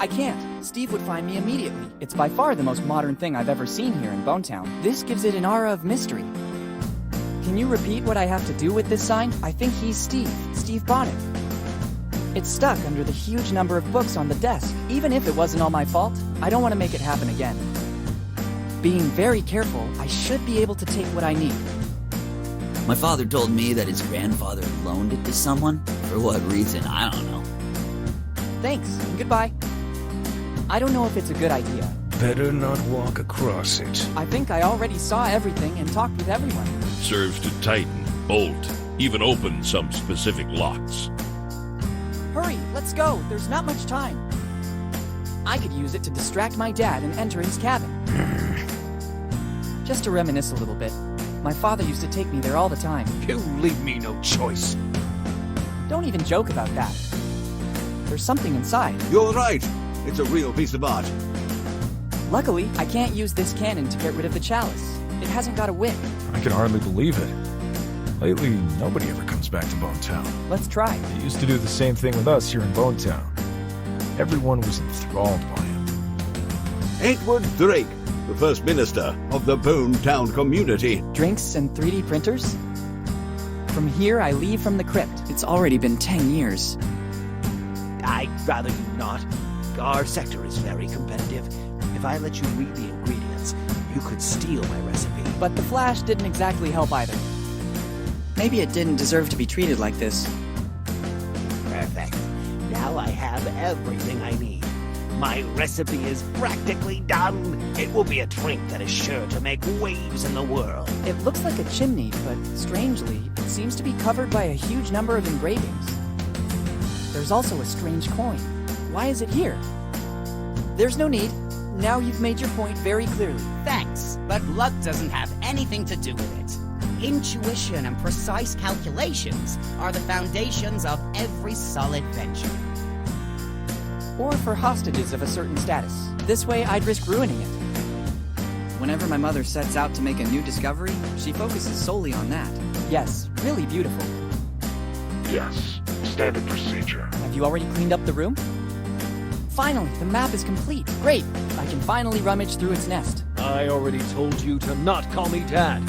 I can't. Steve would find me immediately. It's by far the most modern thing I've ever seen here in Bonetown. This gives it an aura of mystery. Can you repeat what I have to do with this sign? I think he's Steve Bonnet. It's stuck under the huge number of books on the desk. Even if it wasn't all my fault, I don't want to make it happen again. Being very careful, I should be able to take what I need. My father told me that his grandfather loaned it to someone. For what reason, I don't know. Thanks, and goodbye. I don't know if it's a good idea. Better not walk across it. I think I already saw everything and talked with everyone. Serves to tighten, bolt, even open some specific locks. Hurry, let's go. There's not much time. I could use it to distract my dad and enter his cabin. Just to reminisce a little bit. My father used to take me there all the time. You leave me no choice. Don't even joke about that. There's something inside. You're right. It's a real piece of art. Luckily, I can't use this cannon to get rid of the chalice. It hasn't got a wick. I can hardly believe it. Lately, nobody ever comes back to Bonetown. Let's try. They used to do the same thing with us here in Bonetown. Everyone was enthralled by him. Edward Drake, the first minister of the Bonetown community. Drinks and 3D printers? From here, I leave from the crypt. It's already been 10 years. I'd rather you not. Our sector is very competitive. If I let you read the ingredients, you could steal my recipe. But the flash didn't exactly help either. Maybe it didn't deserve to be treated like this. Perfect. Now I have everything I need. My recipe is practically done. It will be a drink that is sure to make waves in the world. It looks like a chimney, but strangely, it seems to be covered by a huge number of engravings. There's also a strange coin. Why is it here? There's no need. Now you've made your point very clearly. Thanks, but luck doesn't have anything to do with it. Intuition and precise calculations are the foundations of every solid venture. Or for hostages of a certain status. This way, I'd risk ruining it. Whenever my mother sets out to make a new discovery, she focuses solely on that. Yes, really beautiful. Yes, standard procedure. Have you already cleaned up the room? Finally, the map is complete. Great! I can finally rummage through its nest. I already told you to not call me Dad.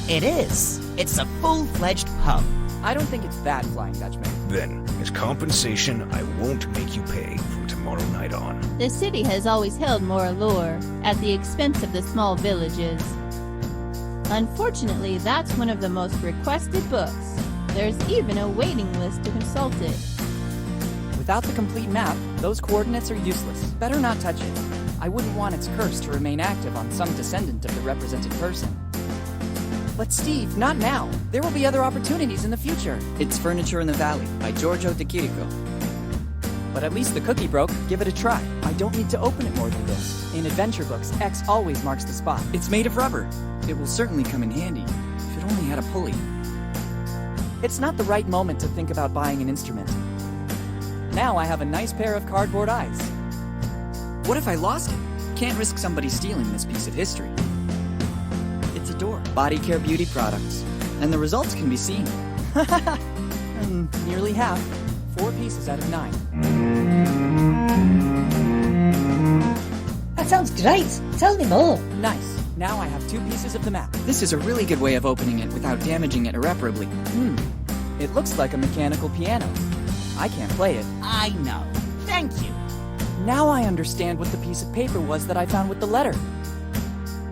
It is. It's a full-fledged pub. I don't think it's that, Flying Dutchman. Then, as compensation, I won't make you pay from tomorrow night on. The city has always held more allure, at the expense of the small villages. Unfortunately, that's one of the most requested books. There's even a waiting list to consult it. Without the complete map, those coordinates are useless. Better not touch it. I wouldn't want its curse to remain active on some descendant of the represented person. But Steve, not now. There will be other opportunities in the future. It's Furniture in the Valley by Giorgio de Chirico. But at least the cookie broke. Give it a try. I don't need to open it more than this. In adventure books, X always marks the spot. It's made of rubber. It will certainly come in handy, if it only had a pulley. It's not the right moment to think about buying an instrument. Now I have a nice pair of cardboard eyes. What if I lost it? Can't risk somebody stealing this piece of history. It's a door. Body care beauty products. And the results can be seen. Nearly half. 4 pieces out of 9. That sounds great. Tell me more. Nice. Now I have 2 pieces of the map. This is a really good way of opening it without damaging it irreparably. It looks like a mechanical piano. I can't play it. I know. Thank you. Now I understand what the piece of paper was that I found with the letter.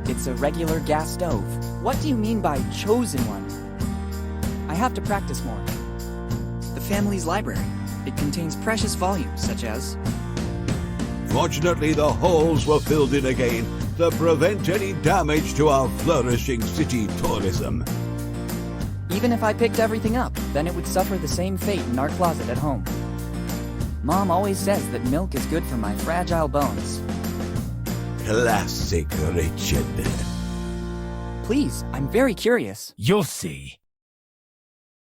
It's a regular gas stove. What do you mean by chosen one? I have to practice more. The family's library. It contains precious volumes such as... Fortunately, the halls were filled in again to prevent any damage to our flourishing city tourism. Even if I picked everything up, then it would suffer the same fate in our closet at home. Mom always says that milk is good for my fragile bones. Classic Richard. Please, I'm very curious. You'll see.